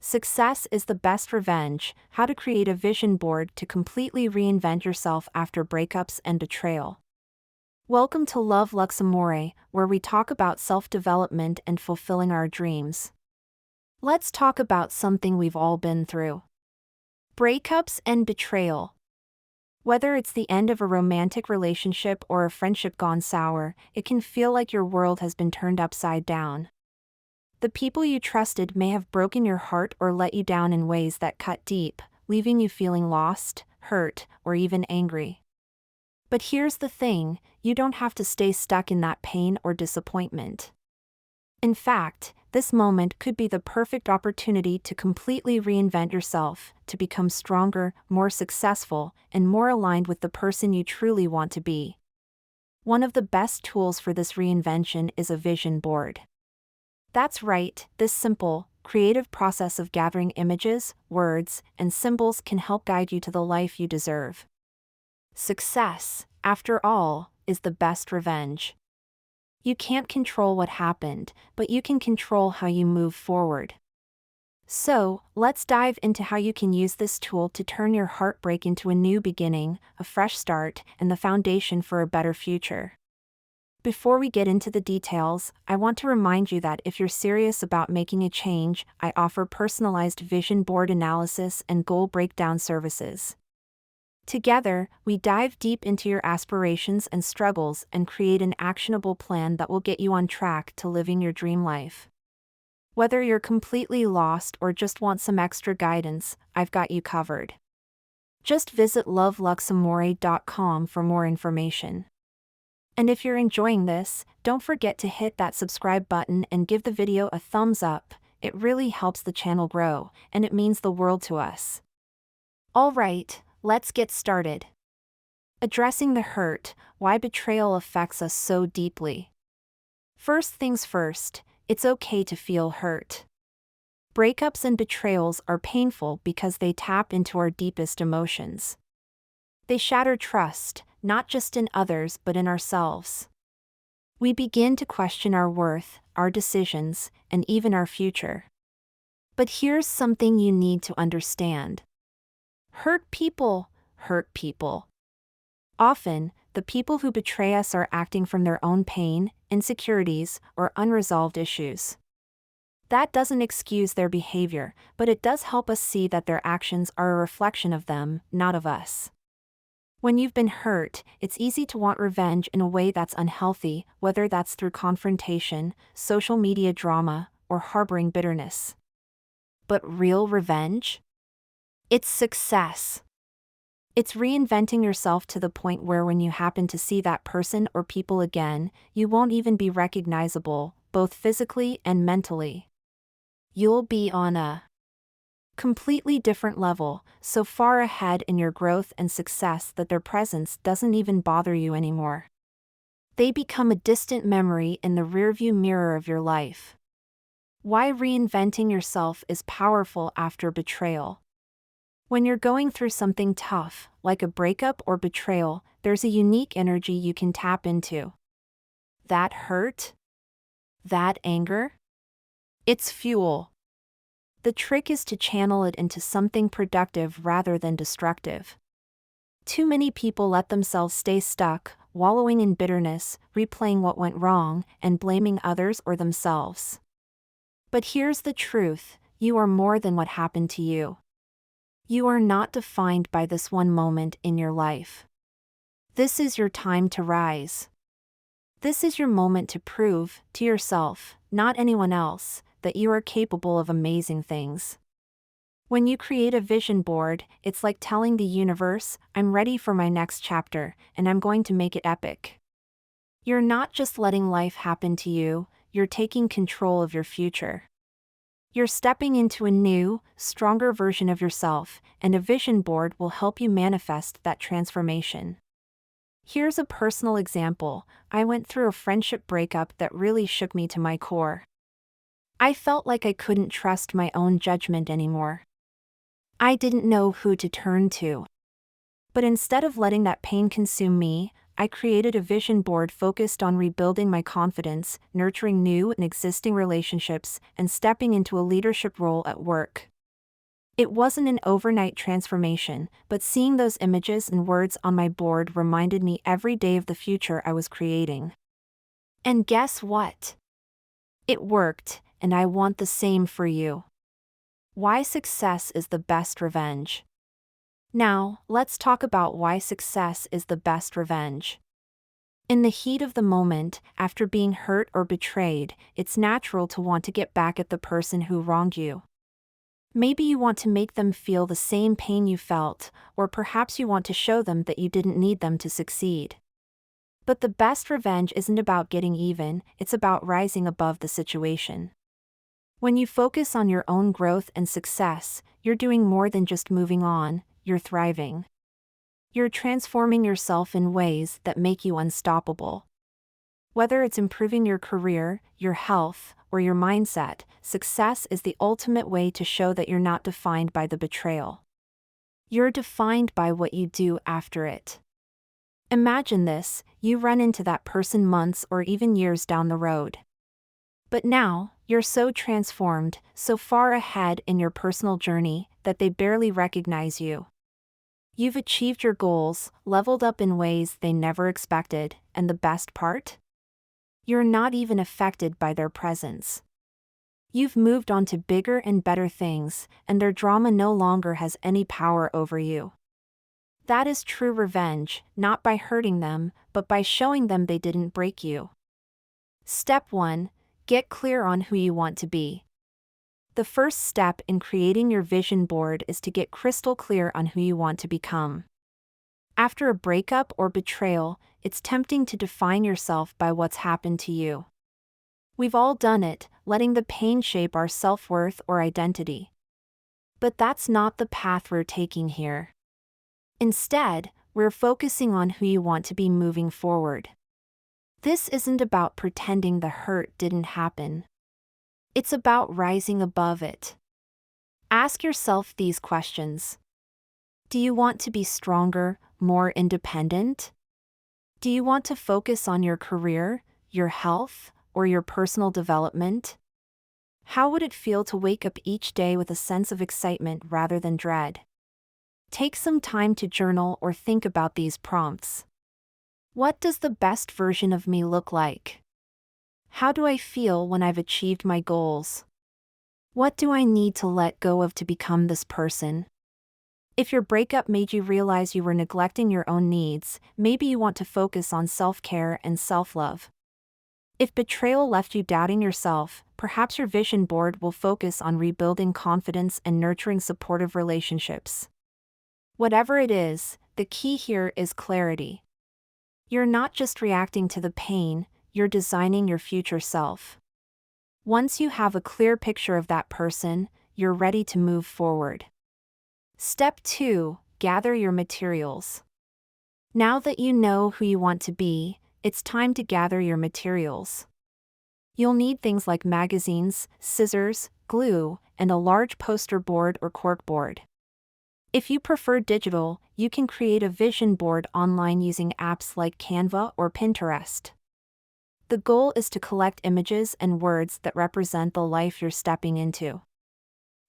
Success is the best revenge. How to create a vision board to completely reinvent yourself after breakups and betrayal. Welcome to Love Lux Amore, where we talk about self-development and fulfilling our dreams. Let's talk about something we've all been through. Breakups and betrayal. Whether it's the end of a romantic relationship or a friendship gone sour, it can feel like your world has been turned upside down. The people you trusted may have broken your heart or let you down in ways that cut deep, leaving you feeling lost, hurt, or even angry. But here's the thing, you don't have to stay stuck in that pain or disappointment. In fact, this moment could be the perfect opportunity to completely reinvent yourself, to become stronger, more successful, and more aligned with the person you truly want to be. One of the best tools for this reinvention is a vision board. That's right, this simple, creative process of gathering images, words, and symbols can help guide you to the life you deserve. Success, after all, is the best revenge. You can't control what happened, but you can control how you move forward. So, let's dive into how you can use this tool to turn your heartbreak into a new beginning, a fresh start, and the foundation for a better future. Before we get into the details, I want to remind you that if you're serious about making a change, I offer personalized vision board analysis and goal breakdown services. Together, we dive deep into your aspirations and struggles and create an actionable plan that will get you on track to living your dream life. Whether you're completely lost or just want some extra guidance, I've got you covered. Just visit loveluxamore.com for more information. And if you're enjoying this, don't forget to hit that subscribe button and give the video a thumbs up. It really helps the channel grow, and it means the world to us. Alright, let's get started. Addressing the hurt, why betrayal affects us so deeply. First things first, it's okay to feel hurt. Breakups and betrayals are painful because they tap into our deepest emotions. They shatter trust, not just in others but in ourselves. We begin to question our worth, our decisions, and even our future. But here's something you need to understand. Hurt people hurt people. Often, the people who betray us are acting from their own pain, insecurities, or unresolved issues. That doesn't excuse their behavior, but it does help us see that their actions are a reflection of them, not of us. When you've been hurt, it's easy to want revenge in a way that's unhealthy, whether that's through confrontation, social media drama, or harboring bitterness. But real revenge? It's success. It's reinventing yourself to the point where when you happen to see that person or people again, you won't even be recognizable, both physically and mentally. You'll be on a completely different level, so far ahead in your growth and success that their presence doesn't even bother you anymore. They become a distant memory in the rearview mirror of your life. Why reinventing yourself is powerful after betrayal. When you're going through something tough, like a breakup or betrayal, there's a unique energy you can tap into. That hurt? That anger? It's fuel. The trick is to channel it into something productive rather than destructive. Too many people let themselves stay stuck, wallowing in bitterness, replaying what went wrong, and blaming others or themselves. But here's the truth, you are more than what happened to you. You are not defined by this one moment in your life. This is your time to rise. This is your moment to prove, to yourself, not anyone else, that you are capable of amazing things. When you create a vision board, it's like telling the universe, I'm ready for my next chapter, and I'm going to make it epic. You're not just letting life happen to you, you're taking control of your future. You're stepping into a new, stronger version of yourself, and a vision board will help you manifest that transformation. Here's a personal example. I went through a friendship breakup that really shook me to my core. I felt like I couldn't trust my own judgment anymore. I didn't know who to turn to. But instead of letting that pain consume me, I created a vision board focused on rebuilding my confidence, nurturing new and existing relationships, and stepping into a leadership role at work. It wasn't an overnight transformation, but seeing those images and words on my board reminded me every day of the future I was creating. And guess what? It worked, and I want the same for you. Why success is the best revenge. Now, let's talk about why success is the best revenge. In the heat of the moment, after being hurt or betrayed, it's natural to want to get back at the person who wronged you. Maybe you want to make them feel the same pain you felt, or perhaps you want to show them that you didn't need them to succeed. But the best revenge isn't about getting even, it's about rising above the situation. When you focus on your own growth and success, you're doing more than just moving on, you're thriving. You're transforming yourself in ways that make you unstoppable. Whether it's improving your career, your health, or your mindset, success is the ultimate way to show that you're not defined by the betrayal. You're defined by what you do after it. Imagine this: you run into that person months or even years down the road. But now, you're so transformed, so far ahead in your personal journey, that they barely recognize you. You've achieved your goals, leveled up in ways they never expected, and the best part? You're not even affected by their presence. You've moved on to bigger and better things, and their drama no longer has any power over you. That is true revenge, not by hurting them, but by showing them they didn't break you. Step 1. Get clear on who you want to be. The first step in creating your vision board is to get crystal clear on who you want to become. After a breakup or betrayal, it's tempting to define yourself by what's happened to you. We've all done it, letting the pain shape our self-worth or identity. But that's not the path we're taking here. Instead, we're focusing on who you want to be moving forward. This isn't about pretending the hurt didn't happen. It's about rising above it. Ask yourself these questions. Do you want to be stronger, more independent? Do you want to focus on your career, your health, or your personal development? How would it feel to wake up each day with a sense of excitement rather than dread? Take some time to journal or think about these prompts. What does the best version of me look like? How do I feel when I've achieved my goals? What do I need to let go of to become this person? If your breakup made you realize you were neglecting your own needs, maybe you want to focus on self-care and self-love. If betrayal left you doubting yourself, perhaps your vision board will focus on rebuilding confidence and nurturing supportive relationships. Whatever it is, the key here is clarity. You're not just reacting to the pain, you're designing your future self. Once you have a clear picture of that person, you're ready to move forward. Step 2. Gather your materials. Now that you know who you want to be, it's time to gather your materials. You'll need things like magazines, scissors, glue, and a large poster board or corkboard. If you prefer digital, you can create a vision board online using apps like Canva or Pinterest. The goal is to collect images and words that represent the life you're stepping into.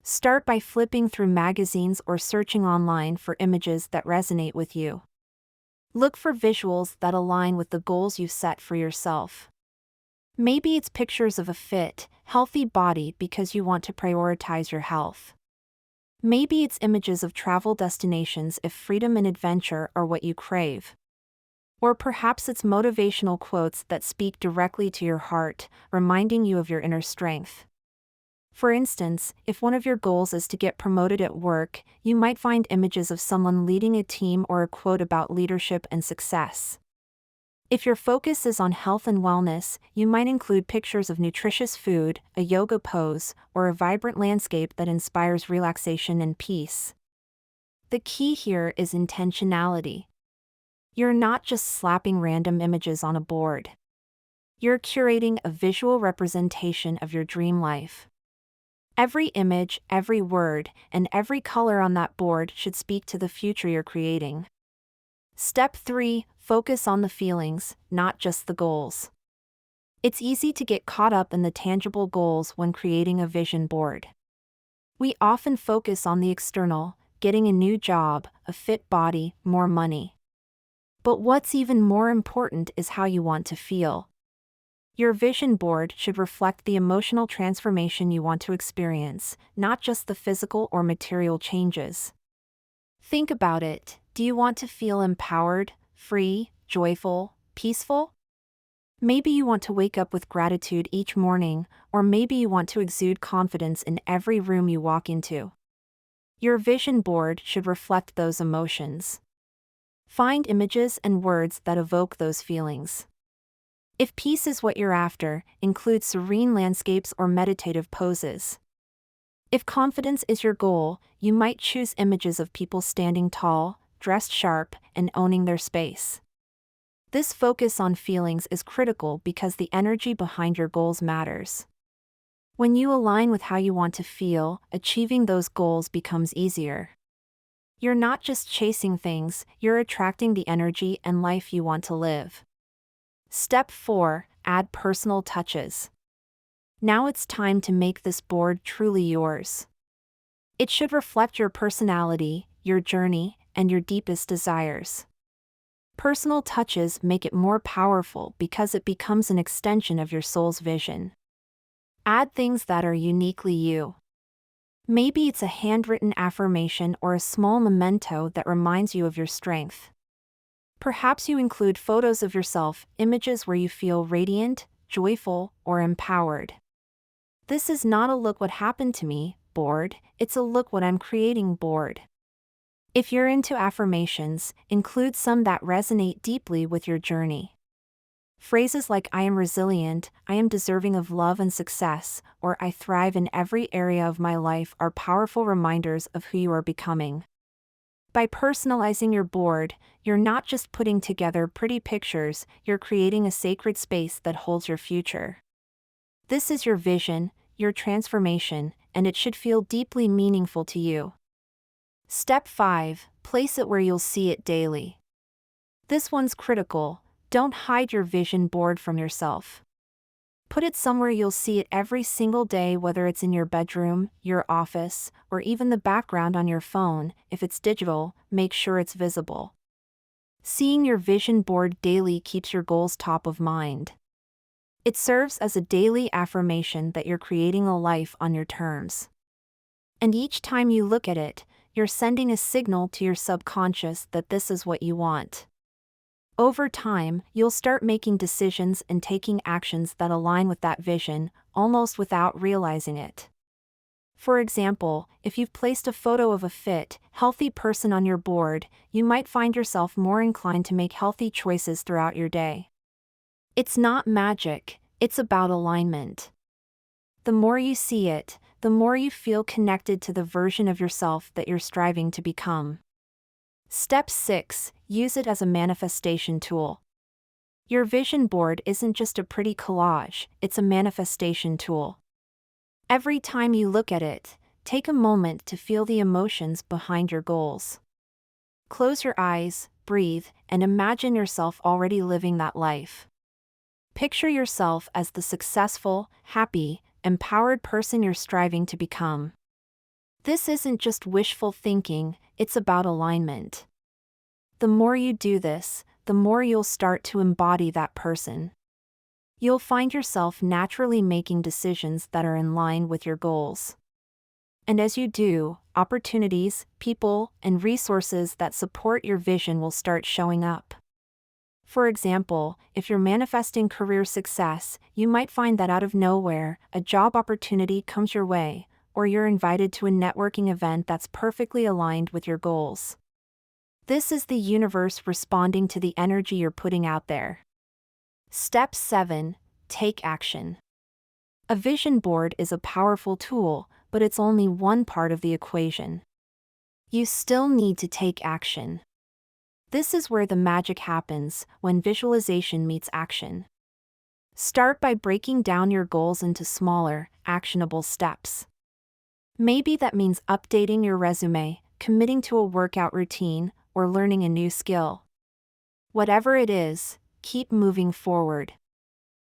Start by flipping through magazines or searching online for images that resonate with you. Look for visuals that align with the goals you've set for yourself. Maybe it's pictures of a fit, healthy body because you want to prioritize your health. Maybe it's images of travel destinations if freedom and adventure are what you crave. Or perhaps it's motivational quotes that speak directly to your heart, reminding you of your inner strength. For instance, if one of your goals is to get promoted at work, you might find images of someone leading a team or a quote about leadership and success. If your focus is on health and wellness, you might include pictures of nutritious food, a yoga pose, or a vibrant landscape that inspires relaxation and peace. The key here is intentionality. You're not just slapping random images on a board. You're curating a visual representation of your dream life. Every image, every word, and every color on that board should speak to the future you're creating. Step 3. Focus on the feelings, not just the goals. It's easy to get caught up in the tangible goals when creating a vision board. We often focus on the external, getting a new job, a fit body, more money. But what's even more important is how you want to feel. Your vision board should reflect the emotional transformation you want to experience, not just the physical or material changes. Think about it. Do you want to feel empowered, free, joyful, peaceful? Maybe you want to wake up with gratitude each morning, or maybe you want to exude confidence in every room you walk into. Your vision board should reflect those emotions. Find images and words that evoke those feelings. If peace is what you're after, include serene landscapes or meditative poses. If confidence is your goal, you might choose images of people standing tall, dressed sharp, and owning their space. This focus on feelings is critical because the energy behind your goals matters. When you align with how you want to feel, achieving those goals becomes easier. You're not just chasing things, you're attracting the energy and life you want to live. Step 4. Add personal touches. Now it's time to make this board truly yours. It should reflect your personality, your journey, and your deepest desires. Personal touches make it more powerful because it becomes an extension of your soul's vision. Add things that are uniquely you. Maybe it's a handwritten affirmation or a small memento that reminds you of your strength. Perhaps you include photos of yourself, images where you feel radiant, joyful, or empowered. This is not a look what happened to me board, it's a look what I'm creating board. If you're into affirmations, include some that resonate deeply with your journey. Phrases like I am resilient, I am deserving of love and success, or I thrive in every area of my life are powerful reminders of who you are becoming. By personalizing your board, you're not just putting together pretty pictures, you're creating a sacred space that holds your future. This is your vision, your transformation, and it should feel deeply meaningful to you. Step 5. Place it where you'll see it daily. This one's critical. Don't hide your vision board from yourself. Put it somewhere you'll see it every single day, whether it's in your bedroom, your office, or even the background on your phone. If it's digital, make sure it's visible. Seeing your vision board daily keeps your goals top of mind. It serves as a daily affirmation that you're creating a life on your terms. And each time you look at it, you're sending a signal to your subconscious that this is what you want. Over time, you'll start making decisions and taking actions that align with that vision, almost without realizing it. For example, if you've placed a photo of a fit, healthy person on your board, you might find yourself more inclined to make healthy choices throughout your day. It's not magic, it's about alignment. The more you see it, the more you feel connected to the version of yourself that you're striving to become. Step 6. Use it as a manifestation tool. Your vision board isn't just a pretty collage, it's a manifestation tool. Every time you look at it, take a moment to feel the emotions behind your goals. Close your eyes, breathe, and imagine yourself already living that life. Picture yourself as the successful, happy, empowered person you're striving to become. This isn't just wishful thinking, it's about alignment. The more you do this, the more you'll start to embody that person. You'll find yourself naturally making decisions that are in line with your goals. And as you do, opportunities, people, and resources that support your vision will start showing up. For example, if you're manifesting career success, you might find that out of nowhere, a job opportunity comes your way, or you're invited to a networking event that's perfectly aligned with your goals. This is the universe responding to the energy you're putting out there. Step 7. Take action. A vision board is a powerful tool, but it's only one part of the equation. You still need to take action. This is where the magic happens, when visualization meets action. Start by breaking down your goals into smaller, actionable steps. Maybe that means updating your resume, committing to a workout routine, or learning a new skill. Whatever it is, keep moving forward.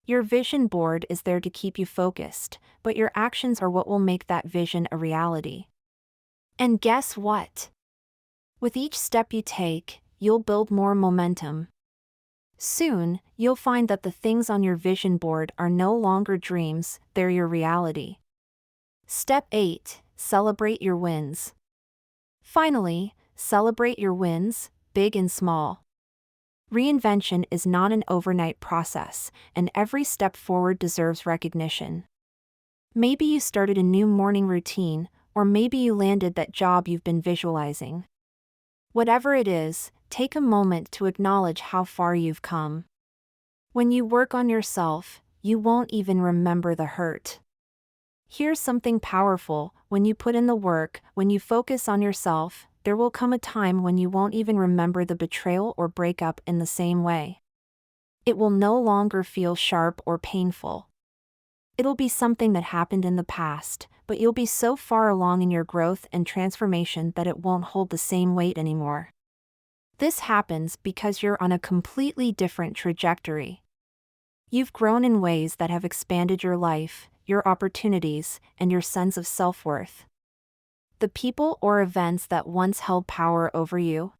Your vision board is there to keep you focused, but your actions are what will make that vision a reality. And guess what? With each step you take, you'll build more momentum. Soon, you'll find that the things on your vision board are no longer dreams, they're your reality. Step 8. Celebrate your wins. Finally, celebrate your wins, big and small. Reinvention is not an overnight process, and every step forward deserves recognition. Maybe you started a new morning routine, or maybe you landed that job you've been visualizing. Whatever it is, take a moment to acknowledge how far you've come. When you work on yourself, you won't even remember the hurt. Here's something powerful: when you put in the work, when you focus on yourself, there will come a time when you won't even remember the betrayal or breakup in the same way. It will no longer feel sharp or painful. It'll be something that happened in the past, but you'll be so far along in your growth and transformation that it won't hold the same weight anymore. This happens because you're on a completely different trajectory. You've grown in ways that have expanded your life, your opportunities, and your sense of self-worth. The people or events that once held power over you,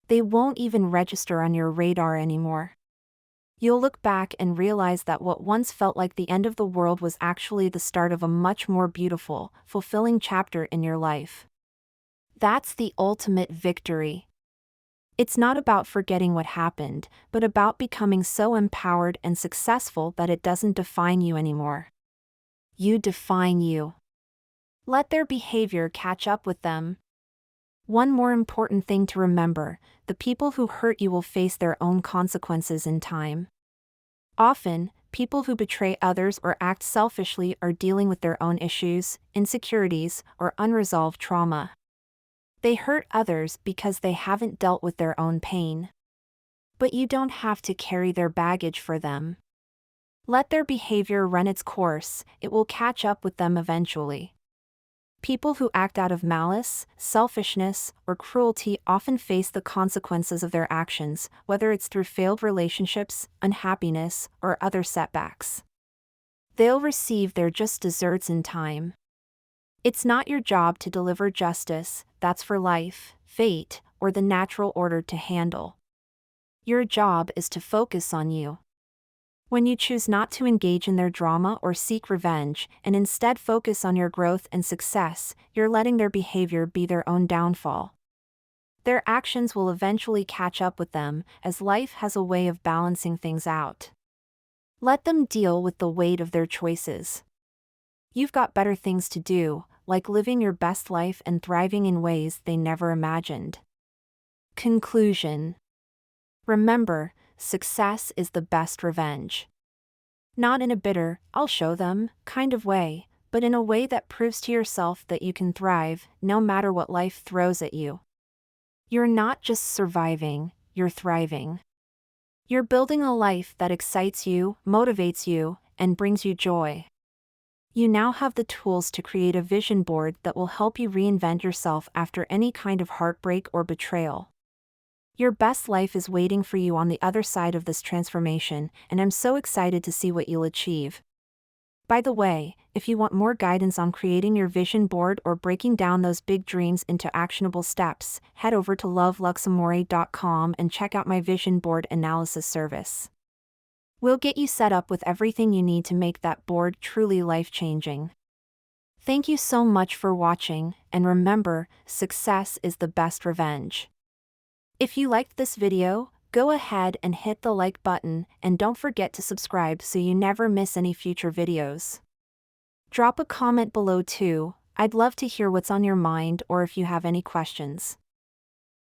they won't even register on your radar anymore. You'll look back and realize that what once felt like the end of the world was actually the start of a much more beautiful, fulfilling chapter in your life. That's the ultimate victory. It's not about forgetting what happened, but about becoming so empowered and successful that it doesn't define you anymore. You define you. Let their behavior catch up with them. One more important thing to remember: the people who hurt you will face their own consequences in time. Often, people who betray others or act selfishly are dealing with their own issues, insecurities, or unresolved trauma. They hurt others because they haven't dealt with their own pain. But you don't have to carry their baggage for them. Let their behavior run its course, it will catch up with them eventually. People who act out of malice, selfishness, or cruelty often face the consequences of their actions, whether it's through failed relationships, unhappiness, or other setbacks. They'll receive their just desserts in time. It's not your job to deliver justice, that's for life, fate, or the natural order to handle. Your job is to focus on you. When you choose not to engage in their drama or seek revenge, and instead focus on your growth and success, you're letting their behavior be their own downfall. Their actions will eventually catch up with them, as life has a way of balancing things out. Let them deal with the weight of their choices. You've got better things to do, like living your best life and thriving in ways they never imagined. Conclusion. Remember, success is the best revenge. Not in a bitter, "I'll show them" kind of way, but in a way that proves to yourself that you can thrive, no matter what life throws at you. You're not just surviving, you're thriving. You're building a life that excites you, motivates you, and brings you joy. You now have the tools to create a vision board that will help you reinvent yourself after any kind of heartbreak or betrayal. Your best life is waiting for you on the other side of this transformation, and I'm so excited to see what you'll achieve. By the way, if you want more guidance on creating your vision board or breaking down those big dreams into actionable steps, head over to loveluxeamore.com and check out my vision board analysis service. We'll get you set up with everything you need to make that board truly life-changing. Thank you so much for watching, and remember, success is the best revenge. If you liked this video, go ahead and hit the like button, and don't forget to subscribe so you never miss any future videos. Drop a comment below too, I'd love to hear what's on your mind or if you have any questions.